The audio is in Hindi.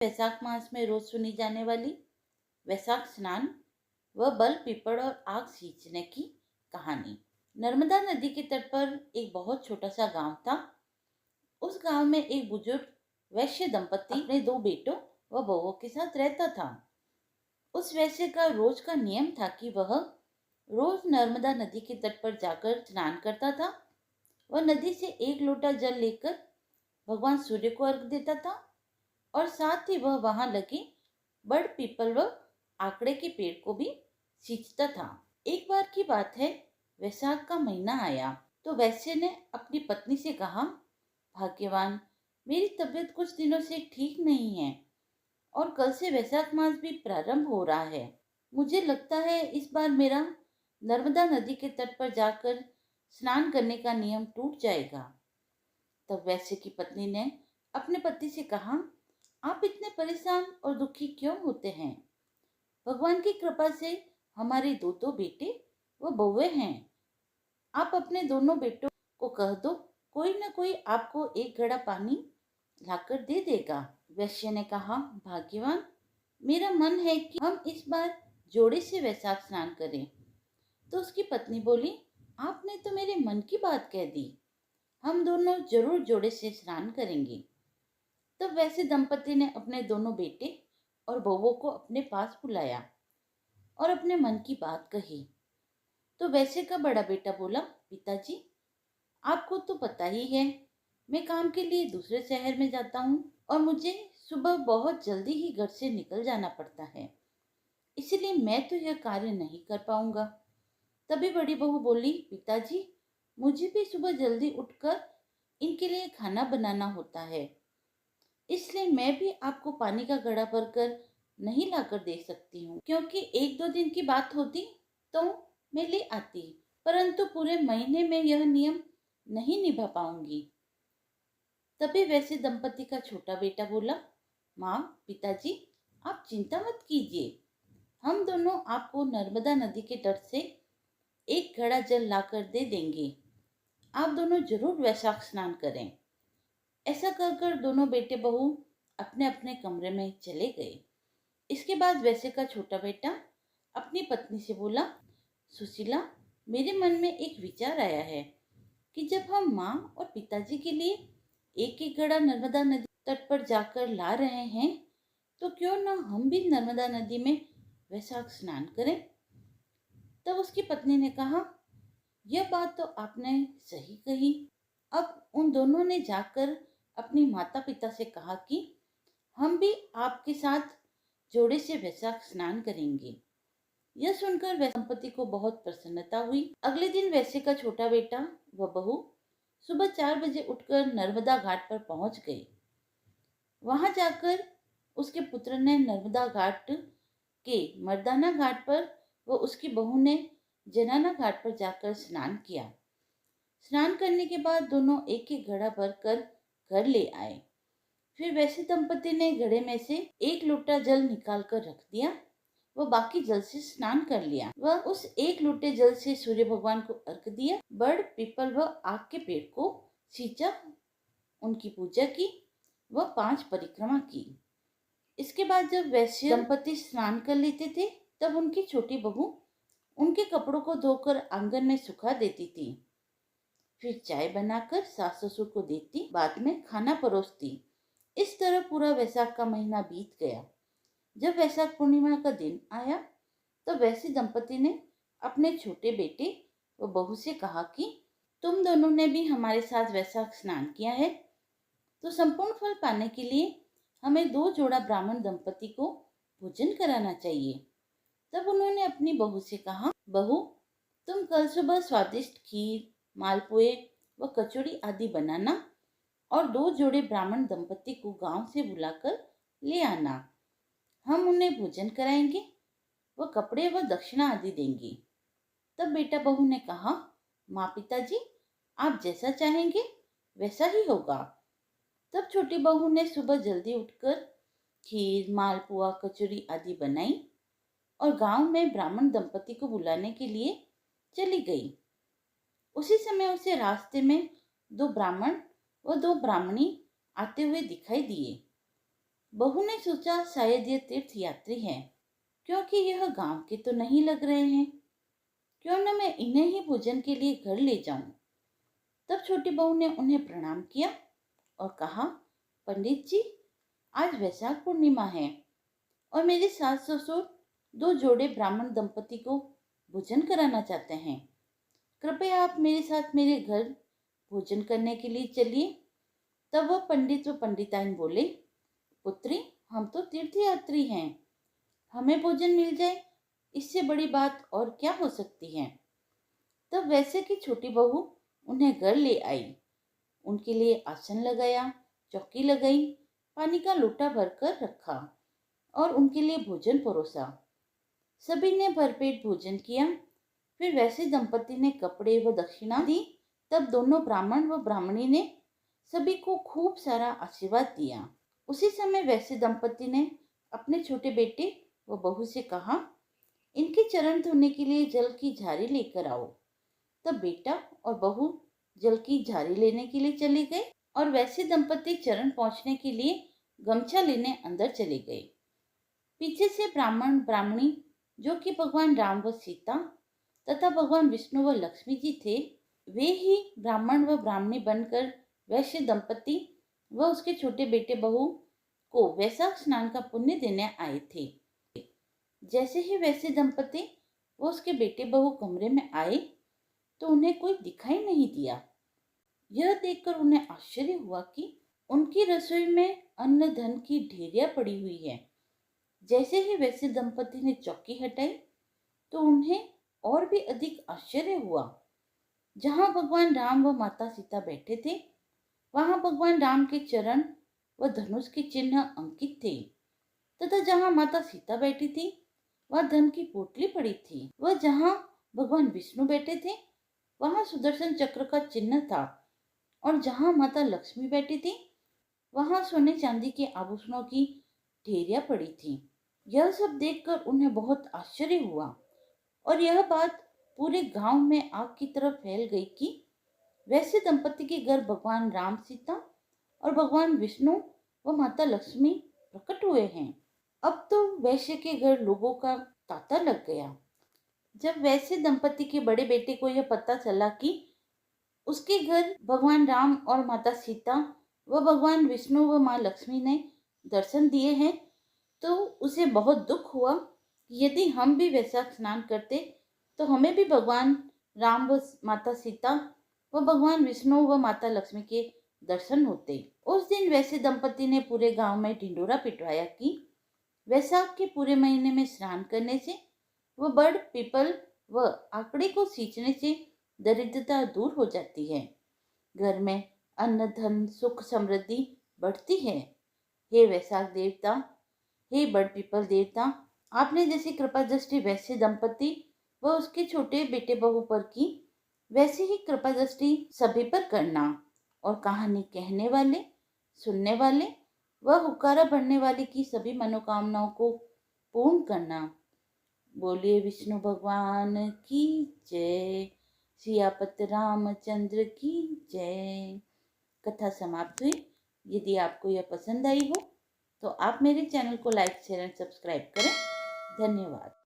वैशाख मास में रोज सुनी जाने वाली वैशाख स्नान व बल पीपड़ और आग सींचने की कहानी। नर्मदा नदी के तट पर एक बहुत छोटा सा गांव था। उस गांव में एक बुजुर्ग वैश्य दंपति अपने दो बेटों व बहुओं के साथ रहता था। उस वैश्य का रोज का नियम था कि वह रोज नर्मदा नदी के तट पर जाकर स्नान करता था। वह नदी से एक लोटा जल लेकर भगवान सूर्य को अर्घ देता था और साथ ही वह वहां लगे बड़ पीपल व आकड़े के पेड़ को भी सींचता था। एक बार की बात है, वैशाख का महीना आया तो वैश्य ने अपनी पत्नी से कहा, भाग्यवान, मेरी तबीयत कुछ दिनों से ठीक नहीं है और कल से वैशाख मास भी प्रारंभ हो रहा है। मुझे लगता है इस बार मेरा नर्मदा नदी के तट पर जाकर स्नान करने का नियम टूट जाएगा। तब वैश्य की पत्नी ने अपने पति से कहा, आप इतने परेशान और दुखी क्यों होते हैं? भगवान की कृपा से हमारे दो दो बेटे व बहुएं हैं। आप अपने दोनों बेटों को कह दो, कोई न कोई आपको एक घड़ा पानी लाकर दे देगा। वैश्य ने कहा, भाग्यवान, मेरा मन है कि हम इस बार जोड़े से वैशाख स्नान करें। तो उसकी पत्नी बोली, आपने तो मेरे मन की बात कह दी। हम दोनों जरूर जोड़े से स्नान करेंगे। तब वैसे दंपति ने अपने दोनों बेटे और बहुओं को अपने पास बुलाया और अपने मन की बात कही। तो वैसे का बड़ा बेटा बोला, पिताजी, आपको तो पता ही है, मैं काम के लिए दूसरे शहर में जाता हूँ और मुझे सुबह बहुत जल्दी ही घर से निकल जाना पड़ता है, इसलिए मैं तो यह कार्य नहीं कर पाऊंगा। तभी बड़ी बहू बोली, पिताजी, मुझे भी सुबह जल्दी उठकर इनके लिए खाना बनाना होता है, इसलिए मैं भी आपको पानी का घड़ा भरकर नहीं लाकर दे सकती हूँ, क्योंकि एक दो दिन की बात होती तो मैं ले आती, परंतु पूरे महीने में यह नियम नहीं निभा पाऊंगी। तभी वैसे दंपति का छोटा बेटा बोला, माँ, पिताजी, आप चिंता मत कीजिए, हम दोनों आपको नर्मदा नदी के तट से एक घड़ा जल लाकर दे देंगे। आप दोनों जरूर वैशाख स्नान करें। ऐसा कर कर दोनों बेटे बहू अपने अपने कमरे में चले गए। इसके बाद वैसे का छोटा बेटा अपनी पत्नी से बोला, सुशीला, मेरे मन में एक विचार आया है कि जब हम माँ और पिताजी के लिए एक एक घड़ा नर्मदा नदी तट पर जाकर ला रहे हैं, तो क्यों न हम भी नर्मदा नदी में वैशाख स्नान करें। तब उसकी पत्नी ने कहा, यह बात तो आपने सही कही। अब उन दोनों ने जाकर अपनी माता पिता से कहा कि हम भी आपके साथ जोड़े से वैशाख स्नान करेंगे। यह सुनकर वैश्य दंपति को बहुत प्रसन्नता हुई। अगले दिन वैश्य का छोटा बेटा व बहू सुबह 4 बजे उठकर नर्मदा घाट पर पहुंच गए। वहां जाकर उसके पुत्र ने नर्मदा घाट के मर्दाना घाट पर व उसकी बहू ने जनाना घाट पर जाकर स्नान किया। स्नान करने के बाद दोनों एक एक घड़ा भर कर घर ले आए। फिर वैसे दंपति ने घड़े में से एक लोटा जल निकाल कर रख दिया व बाकी जल से स्नान कर लिया। वह उस एक लोटे जल से सूर्य भगवान को अर्घ दिया, बड़ पीपल व आग के पेड़ को सींचा, उनकी पूजा की व 5 परिक्रमा की। इसके बाद जब वैश्य दंपति स्नान कर लेते थे, तब उनकी छोटी बहू उनके कपड़ों को धोकर आंगन में सुखा देती थी। फिर चाय बनाकर सास ससुर को देती, बाद में खाना परोसती। इस तरह पूरा वैशाख का महीना बीत गया। जब वैशाख पूर्णिमा का दिन आया तो वैसे दंपति ने अपने छोटे बेटे व बहू से कहा कि तुम दोनों ने भी हमारे साथ वैशाख स्नान किया है, तो संपूर्ण फल पाने के लिए हमें 2 जोड़ा ब्राह्मण दंपति को भोजन कराना चाहिए। तब उन्होंने अपनी बहू से कहा, बहू, तुम कल सुबह स्वादिष्ट खीर, मालपुए व कचौड़ी आदि बनाना और 2 जोड़े ब्राह्मण दंपति को गांव से बुलाकर ले आना। हम उन्हें भोजन कराएंगे व कपड़े व दक्षिणा आदि देंगे। तब बेटा बहू ने कहा, माँ, पिताजी, आप जैसा चाहेंगे वैसा ही होगा। तब छोटी बहू ने सुबह जल्दी उठकर खीर, मालपुआ, कचौरी आदि बनाई और गांव में ब्राह्मण दंपति को बुलाने के लिए चली गई। उसी समय उसे रास्ते में 2 ब्राह्मण व 2 ब्राह्मणी आते हुए दिखाई दिए। बहू ने सोचा शायद ये तीर्थ यात्री हैं, क्योंकि यह गांव के तो नहीं लग रहे हैं। क्यों न मैं इन्हें ही भोजन के लिए घर ले जाऊं। तब छोटी बहू ने उन्हें प्रणाम किया और कहा, पंडित जी, आज वैशाख पूर्णिमा है और मेरे सास ससुर दो जोड़े ब्राह्मण दंपति को भोजन कराना चाहते हैं। कृपया आप मेरे साथ मेरे घर भोजन करने के लिए चलिए। तब वह पंडित व पंडिताइन बोले, पुत्री, हम तो तीर्थयात्री हैं, हमें भोजन मिल जाए, इससे बड़ी बात और क्या हो सकती है। तब वैसे की छोटी बहू उन्हें घर ले आई, उनके लिए आसन लगाया, चौकी लगाई, पानी का लोटा भरकर रखा और उनके लिए भोजन परोसा। सभी ने भरपेट भोजन किया। फिर वैसे दंपति ने कपड़े व दक्षिणा दी। तब दोनों ब्राह्मण व ब्राह्मणी ने सभी को खूब सारा आशीर्वाद दिया। उसी समय वैसे दंपति ने अपने छोटे बेटे व बहू से कहा, इनके चरण धोने के लिए जल की झारी लेकर आओ। तब बेटा और बहू जल की झारी लेने के लिए चले गए और वैसे दंपति चरण पहुंचने के लिए गमछा लेने अंदर चले गए। पीछे से ब्राह्मण ब्राह्मणी, जो कि भगवान राम व सीता तथा भगवान विष्णु व लक्ष्मी जी थे, वे ही ब्राह्मण व ब्राह्मणी बनकर वैश्य दंपति व उसके छोटे बेटे बहू को वैशाख स्नान का पुण्य देने आए थे। जैसे ही वैसे दंपति व उसके बेटे बहू कमरे में आए तो उन्हें कोई दिखाई नहीं दिया। यह देखकर उन्हें आश्चर्य हुआ कि उनकी रसोई में अन्न धन की ढेरियां पड़ी हुई है। जैसे ही वैसे दंपति ने चौकी हटाई तो उन्हें और भी अधिक आश्चर्य हुआ। जहां भगवान राम व माता सीता बैठे थे, वहां भगवान राम के चरण व धनुष के चिन्ह अंकित थे तथा जहां माता सीता बैठी थी, वह धन की पोटली पड़ी थी। वह जहां भगवान विष्णु बैठे थे, वहां सुदर्शन चक्र का चिन्ह था और जहां माता लक्ष्मी बैठी थी, वहां सोने चांदी के आभूषणों की ढेरियां पड़ी थी। यह सब देखकर उन्हें बहुत आश्चर्य हुआ और यह बात पूरे गांव में आग की तरह फैल गई कि वैसे दंपति के घर भगवान राम सीता और भगवान विष्णु व माता लक्ष्मी प्रकट हुए हैं। अब तो वैश्य के घर लोगों का तांता लग गया। जब वैसे दंपति के बड़े बेटे को यह पता चला कि उसके घर भगवान राम और माता सीता व भगवान विष्णु व माँ लक्ष्मी ने दर्शन दिए हैं, तो उसे बहुत दुख हुआ कि यदि हम भी वैशाख स्नान करते तो हमें भी भगवान राम व माता सीता व भगवान विष्णु व माता लक्ष्मी के दर्शन होते। उस दिन वैसे दंपति ने पूरे गांव में ढिंडोरा पिटवाया कि वैशाख के पूरे महीने में स्नान करने से व बड़ पीपल व आकड़े को सींचने से दरिद्रता दूर हो जाती है, घर में अन्न धन सुख समृद्धि बढ़ती है। हे वैशाख देवता, हे बड़ पीपल देवता, आपने जैसी कृपा दृष्टि वैसे दंपति व उसके छोटे बेटे बहू पर की, वैसे ही कृपा दृष्टि सभी पर करना और कहानी कहने वाले, सुनने वाले व हुक्कारा भरने वाले की सभी मनोकामनाओं को पूर्ण करना। बोलिए विष्णु भगवान की जय, सियापत रामचंद्र की जय। कथा समाप्त हुई। यदि आपको यह पसंद आई हो तो आप मेरे चैनल को लाइक शेयर एंड सब्सक्राइब करें। धन्यवाद।